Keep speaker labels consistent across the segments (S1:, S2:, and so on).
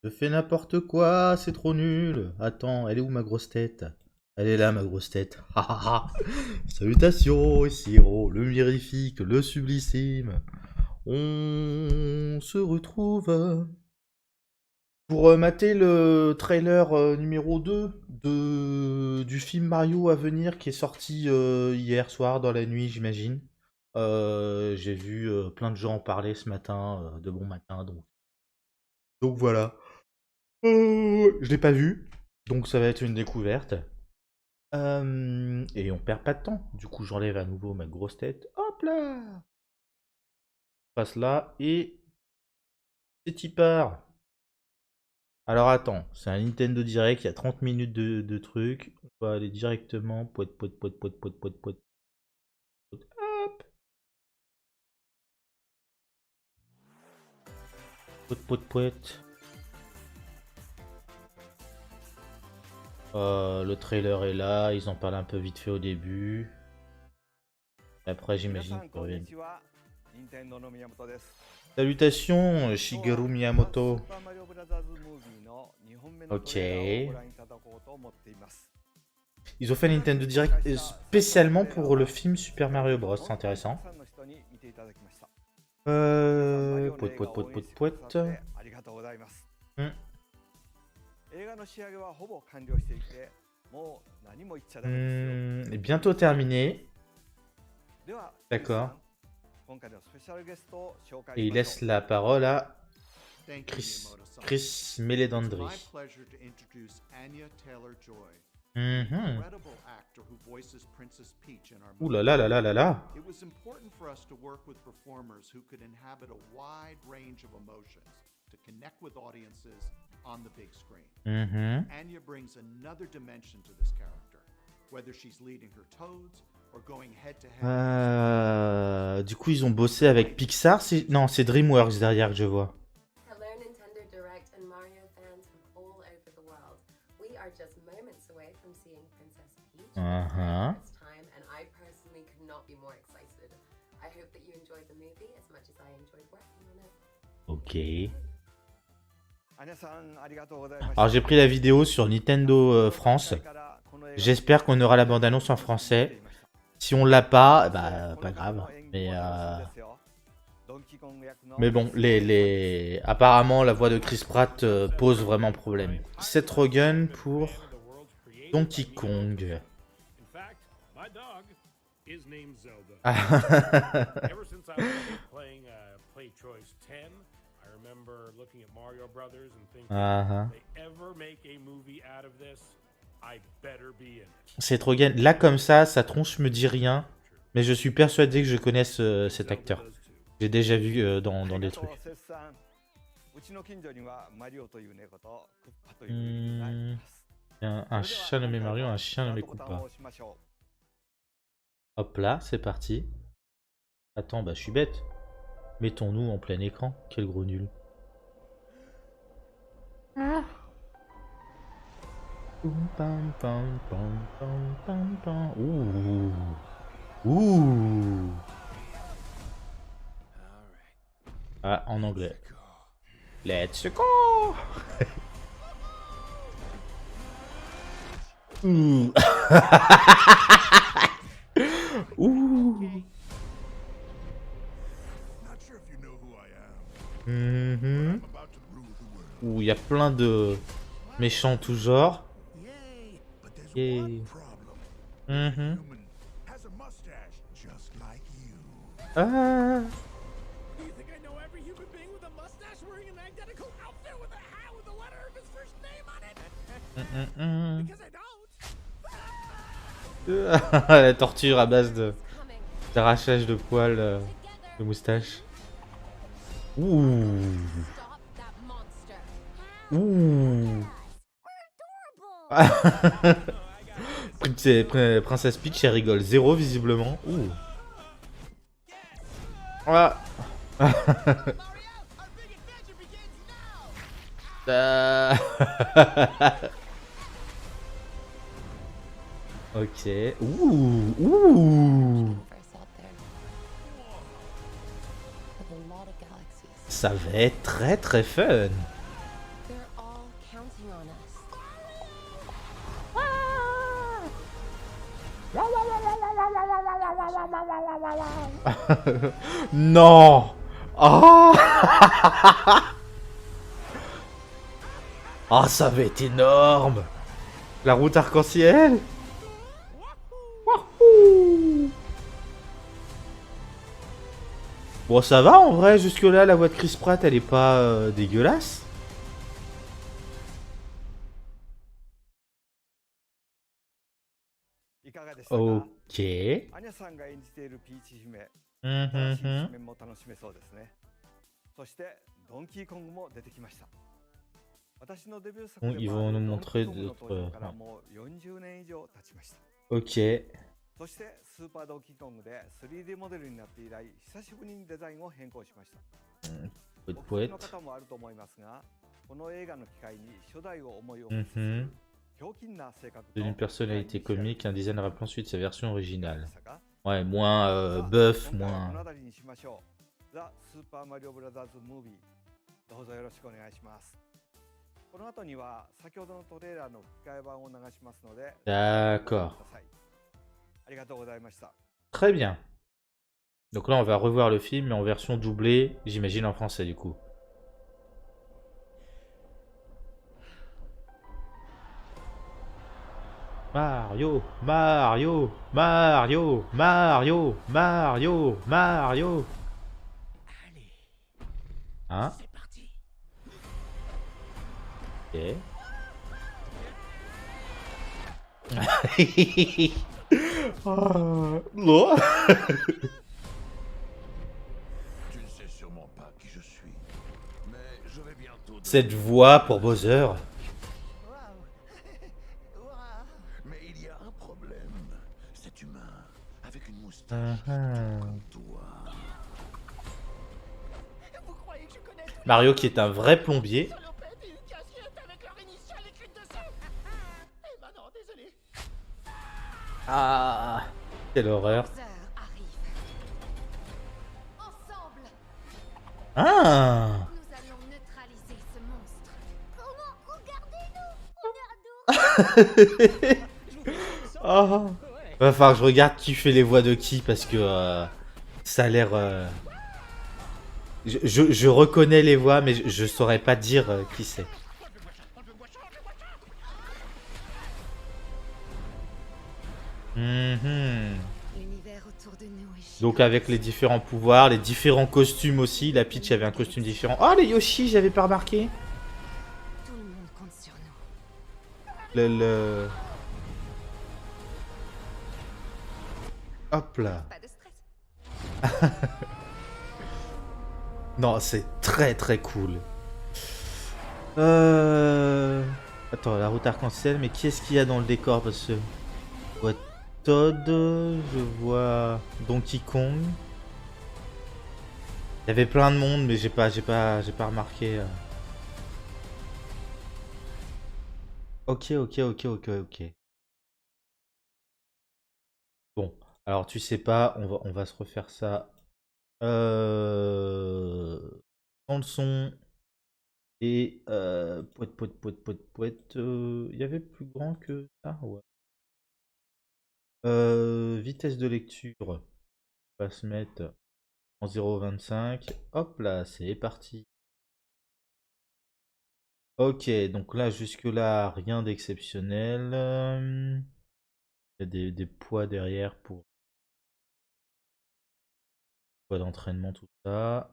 S1: Je fais n'importe quoi, c'est trop nul. Attends, elle est où ma grosse tête? Elle est là ma grosse tête. Ha ha ha. Salutations, ici Hiro, le mirifique, le sublissime. On se retrouve pour mater le trailer numéro 2 du film Mario à venir qui est sorti hier soir dans la nuit, j'imagine. J'ai vu plein de gens en parler ce matin, de bon matin, donc voilà. Je l'ai pas vu, donc ça va être une découverte. Et on perd pas de temps. Du coup, j'enlève à nouveau ma grosse tête. Hop là! Je passe là et c'est y part. Alors attends, c'est un Nintendo Direct, il y a 30 minutes de trucs. On va aller directement. Poète, poète, poète, poète, poète, poète, poète. Hop! Poète, poète, poète. Le trailer est là, ils en parlent un peu vite fait au début. Après, j'imagine qu'ils reviennent. Salutations, Shigeru Miyamoto. Ok. Ils ont fait un Nintendo Direct spécialement pour le film Super Mario Bros. C'est intéressant. Poète, poète, poète, poète, poète. Et bientôt terminé. D'accord. Et il laisse la parole à Chris Meledandri. Ouh là là là là là là.
S2: It was important for us to work with performers who could inhabit a wide range of emotions to connect with audiences on the big screen. Anya brings another dimension to this character, whether she's leading her toads or going head to head.
S1: Du coup, ils ont bossé avec Pixar. Non, c'est DreamWorks derrière que je vois.
S3: Hello Nintendo Direct and Mario fans from all over the world. We are just moments away from seeing Princess Peach for the first time, and I personally could not be more excited. I hope that you enjoyed the movie as much as I enjoyed working on it.
S1: Ok. Alors j'ai pris la vidéo sur Nintendo France. J'espère qu'on aura la bande-annonce en français. Si on l'a pas, bah pas grave. Mais bon, apparemment la voix de Chris Pratt pose vraiment problème. Seth Rogen pour Donkey Kong. Seth Rogen, là comme ça, sa tronche me dit rien, mais je suis persuadé que je connaisse cet acteur. J'ai déjà vu dans des trucs. Un chat nommé Mario, un chien nommé Koopa. Hop là, c'est parti. Attends, bah je suis bête. Mettons-nous en plein écran. Quel gros nul. Ah. Ouh. Ouh. Ah, en anglais. Let's go. Ouh. Ouh. Ouh, il y a plein de méchants tout genre. Ah. La torture à base d'arrachage de poils de moustache. Ouh. Ouh. Princesse Peach, elle rigole zéro visiblement. Ouh. Ah. Ok. Ouh. Ouh. Ça va être très très fun. Non. Oh. Oh, ça va être énorme. La route arc-en-ciel. Wouhou. Bon, ça va en vrai, jusque-là, la voix de Chris Pratt, elle est pas dégueulasse. Ok. Bon, ils vont nous montrer d'autres... Ok.
S4: そしてスーパードンキーコングで 3D モデルになって以来久しぶりにデザインを変更しました。お聞きの方もあると思いますが、この映画の機会に初代を思い起こすひょうきんな性格と
S1: D'une personnalité comique, un design rappelant ensuite sa version originale. Ouais, moins buff, moins...
S4: ザ・スーパーマリオブラザーズ・ムービー、どうぞよろしくお願いします。この後には先ほどのトレーラーの吹き替え版を流しますので、
S1: D'accord.
S4: ありがとうございました。
S1: Très bien. Donc là, on va revoir le film, mais en version doublée, j'imagine en français du coup. Mario, Mario, Mario, Mario, Mario, Mario. Hein? Ok. Oh, non.
S5: Tu ne sais sûrement pas qui je suis, mais je vais bientôt...
S1: Cette voix pour Bowser.
S5: Mais il y a un problème. Cet humain, avec une moustache comme toi.
S1: Mario qui est un vrai plombier. Ah, quelle horreur. Ah.
S6: Nous allons neutraliser ce monstre. Comment? Regardez-nous. On est
S1: Oh. Va falloir que je regarde qui fait les voix de qui parce que ça a l'air... Je reconnais les voix mais je saurais pas dire qui c'est. Donc avec les différents pouvoirs, les différents costumes aussi. La Peach avait un costume différent. Oh les Yoshi, j'avais pas remarqué.
S6: Tout le monde compte sur nous.
S1: Le... Hop là.
S6: Pas de stress.
S1: Non, c'est très très cool. Attends, la route arc-en-ciel, mais qui est-ce qu'il y a dans le décor? Parce que... Je vois Todd, je vois Donkey Kong. Il y avait plein de monde, mais j'ai pas remarqué. Ok. Bon, alors tu sais pas, on va se refaire ça. Sans le son. Et poète. Il y avait plus grand que ça, ouais. Vitesse de lecture. On va se mettre en 0,25. Hop là, c'est parti. Ok, donc là, jusque-là, rien d'exceptionnel. Il y a des poids derrière pour poids d'entraînement, tout ça.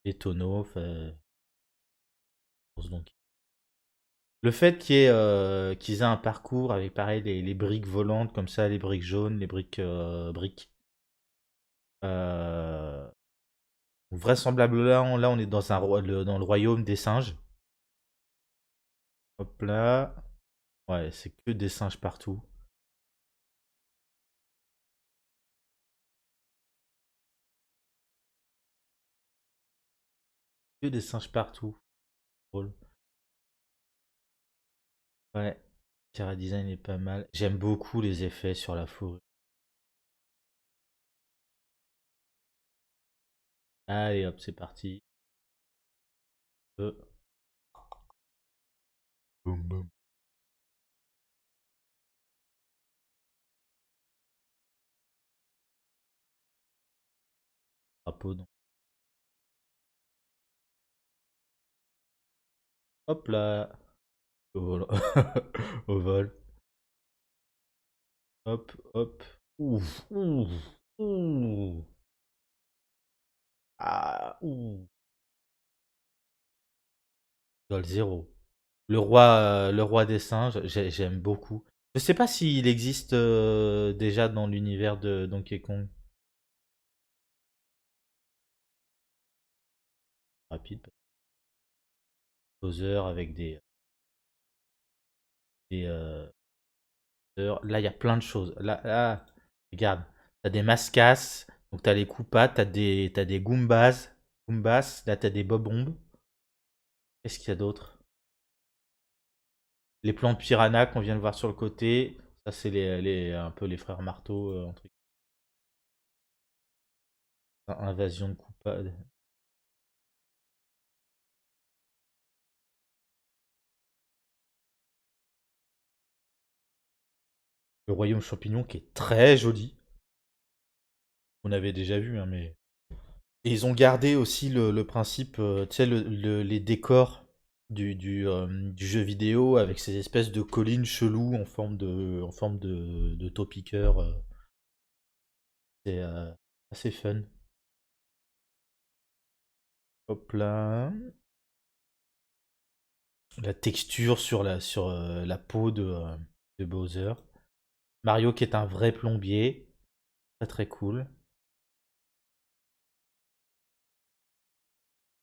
S1: Les tonneaux, donc. Le fait qu'ils aient un parcours avec pareil les briques volantes comme ça, les briques jaunes, les briques vraisemblablement là on est dans dans le royaume des singes. Hop là. Ouais, c'est que des singes partout. Que des singes partout. Drôle. Ouais. Cara design est pas mal. J'aime beaucoup les effets sur la fourrure. Allez hop, c'est parti. Boum boum. Drapeau. Donc. Hop là. Au vol. Au vol. Hop, hop. Ouf, ouf, ouf. Ah, ouf. Vol 0. Le roi des singes, j'aime beaucoup. Je sais pas s'il existe déjà dans l'univers de Donkey Kong. Rapide. Bowser avec des là, il y a plein de choses. Là regarde, t'as des mascasses, donc t'as les Koopas, t'as des Goombas, là t'as des Bob-ombs. Qu'est-ce qu'il y a d'autre? Les plans de piranha qu'on vient de voir sur le côté, ça c'est un peu les frères marteau entre invasion de Koopas. Le royaume champignon qui est très joli. On avait déjà vu, hein, mais. Et ils ont gardé aussi le principe, tu sais, les décors du jeu vidéo avec ces espèces de collines cheloues en forme de taupiqueur. C'est assez fun. Hop là. La texture sur la peau de Bowser. Mario qui est un vrai plombier. Très très cool.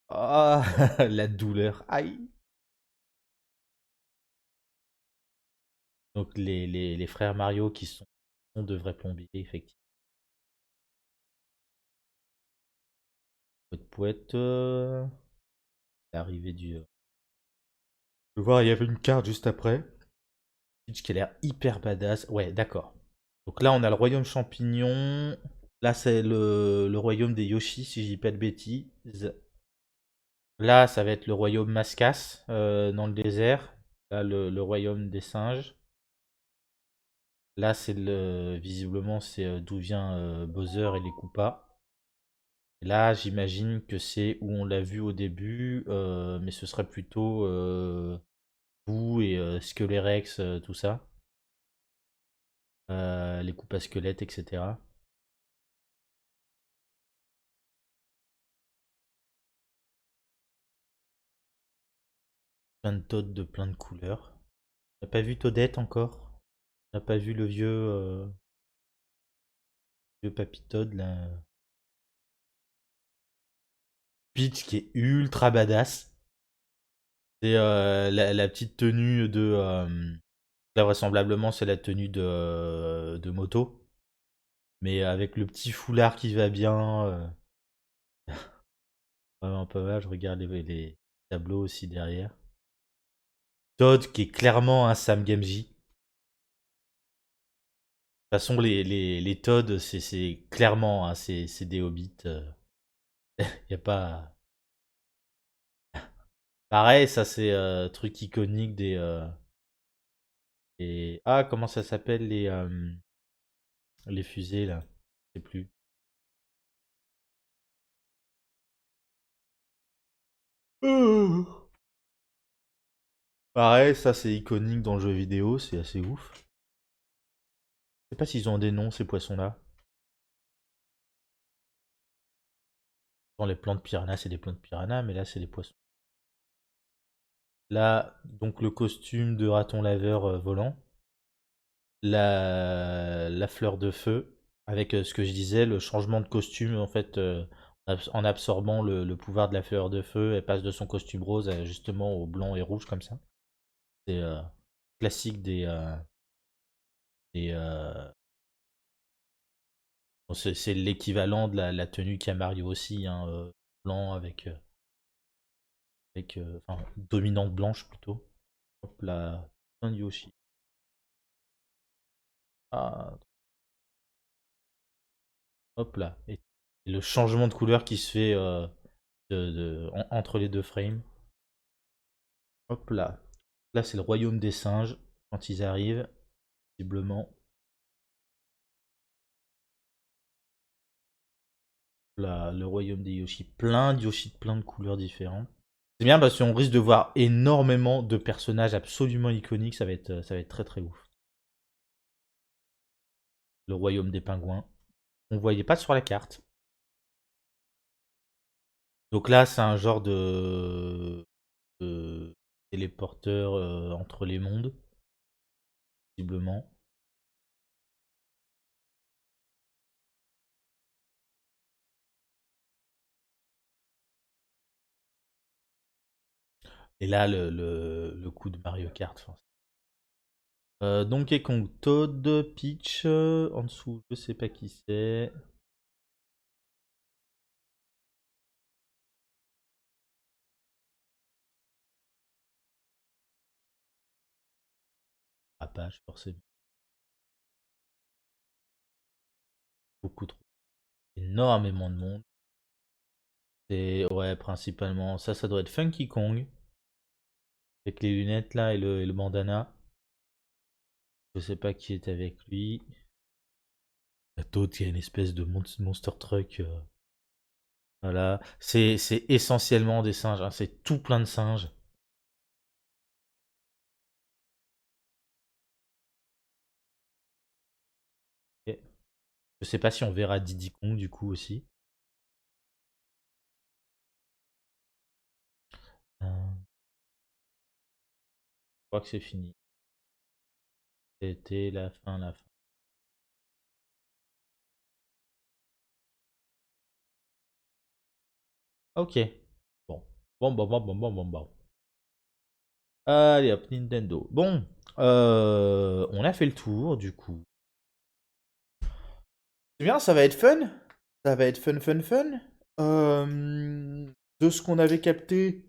S1: Ah, la douleur. Aïe. Donc les frères Mario qui sont de vrais plombiers, effectivement. Pouette pouette. L'arrivée du. Je veux voir, il y avait une carte juste après. Peach qui a l'air hyper badass. Ouais, d'accord. Donc là, on a le royaume champignon. Là, c'est le royaume des Yoshi, si je dis pas de bêtises. Là, ça va être le royaume Mascas, dans le désert. Là, le royaume des singes. Là, c'est visiblement, c'est d'où vient Bowser et les Koopas. Là, j'imagine que c'est où on l'a vu au début, mais ce serait plutôt Boo et Skelerex, tout ça. Les coupes à squelettes, etc. Plein de Toad de plein de couleurs. On n'a pas vu Toadette encore. On n'a pas vu le vieux Papy Toad là. Peach qui est ultra badass. C'est la petite tenue de. Là, vraisemblablement, c'est la tenue de moto. Mais avec le petit foulard qui va bien. Vraiment pas mal. Je regarde les tableaux aussi derrière. Todd qui est clairement un Sam Gamgee. De toute façon, les Todd, c'est clairement, hein, c'est des hobbits. Y a pas. Pareil, ça c'est truc iconique Ah, comment ça s'appelle les fusées là? Je sais plus. Pareil, ça c'est iconique dans le jeu vidéo, c'est assez ouf. Je sais pas s'ils ont des noms ces poissons-là. Dans les plans de piranha, c'est des plans de piranha, mais là c'est des poissons. Là, donc le costume de raton laveur volant. La fleur de feu. Avec ce que je disais, le changement de costume, en fait, en absorbant le pouvoir de la fleur de feu, elle passe de son costume rose justement au blanc et rouge comme ça. C'est classique des bon, c'est l'équivalent de la tenue qu'a Mario aussi, hein, blanc enfin, dominante blanche plutôt. Hop là, un Yoshi. Ah, hop là. Et le changement de couleur qui se fait entre les deux frames. Hop là. Là, c'est le royaume des singes quand ils arrivent, visiblement. le royaume des Yoshi. Plein de Yoshi de plein de couleurs différentes. C'est bien parce qu'on risque de voir énormément de personnages absolument iconiques. Ça va être très très ouf. Le royaume des pingouins. On voyait pas sur la carte. Donc là, c'est un genre de téléporteur entre les mondes, visiblement. Et là, le coup de Mario Kart. Donkey Kong, Toad, Peach, en dessous, je sais pas qui c'est. Apache, forcément. Beaucoup trop. Énormément de monde. C'est, ouais, principalement, ça doit être Funky Kong. Avec les lunettes là et le bandana. Je sais pas qui est avec lui. Toad, il y a une espèce de monster truck. Voilà. C'est essentiellement des singes. Hein. C'est tout plein de singes. Et je sais pas si on verra Diddy Kong du coup aussi. Je crois que c'est fini. C'était la fin, la fin. Ok. Bon. Bon. Allez hop, Nintendo. Bon. On a fait le tour du coup. C'est bien, ça va être fun. Ça va être fun. De ce qu'on avait capté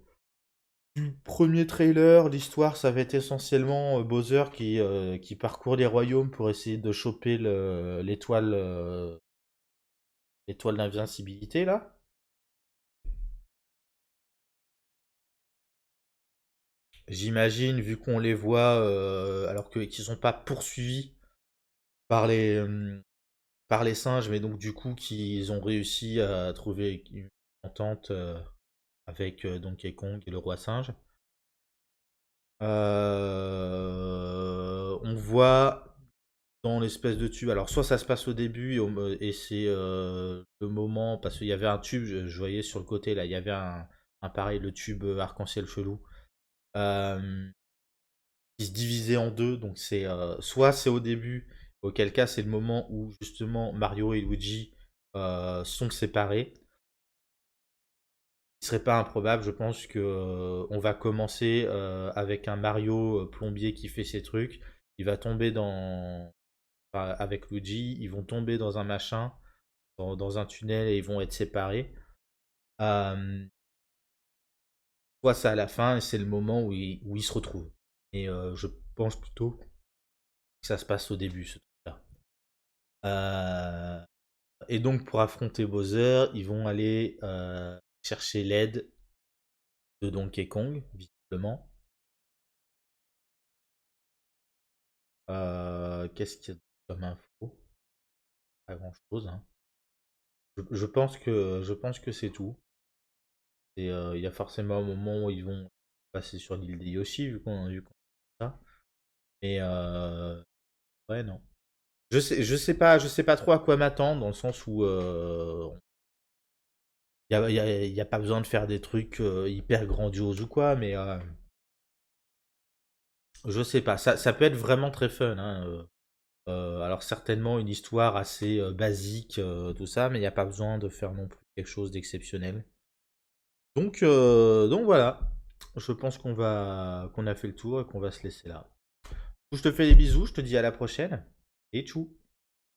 S1: du premier trailer, l'histoire, ça va être essentiellement Bowser qui parcourt les royaumes pour essayer de choper l'étoile d'invincibilité là. J'imagine, vu qu'on les voit, alors qu'ils sont pas poursuivis par les singes, mais donc du coup qu'ils ont réussi à trouver une entente avec Donkey Kong et le roi singe. On voit dans l'espèce de tube, alors soit ça se passe au début et c'est le moment, parce qu'il y avait un tube, je voyais sur le côté là, il y avait un pareil, le tube arc-en-ciel chelou. Qui se divisait en deux, donc c'est soit c'est au début, auquel cas c'est le moment où justement Mario et Luigi sont séparés. Il serait pas improbable, je pense que on va commencer avec un Mario plombier qui fait ses trucs. Il va tomber avec Luigi, ils vont tomber dans un machin, dans un tunnel et ils vont être séparés. Soit c'est à la fin et c'est le moment où ils se retrouvent. Et je pense plutôt que ça se passe au début, ce truc-là. Et donc pour affronter Bowser, ils vont aller chercher l'aide de Donkey Kong, visiblement. Qu'est-ce qu'il y a comme info? Pas grand-chose. Hein. Je pense que c'est tout. Et il y a forcément un moment où ils vont passer sur l'île des Yoshi, vu qu'on a ça. Mais ouais, non. Je sais pas trop à quoi m'attendre, dans le sens où il y a pas besoin de faire des trucs hyper grandioses ou quoi, mais je sais pas. Ça peut être vraiment très fun. Hein, alors certainement une histoire assez basique, tout ça, mais il n'y a pas besoin de faire non plus quelque chose d'exceptionnel. Donc voilà. Je pense qu'on a fait le tour et qu'on va se laisser là. Je te fais des bisous, je te dis à la prochaine et tchou.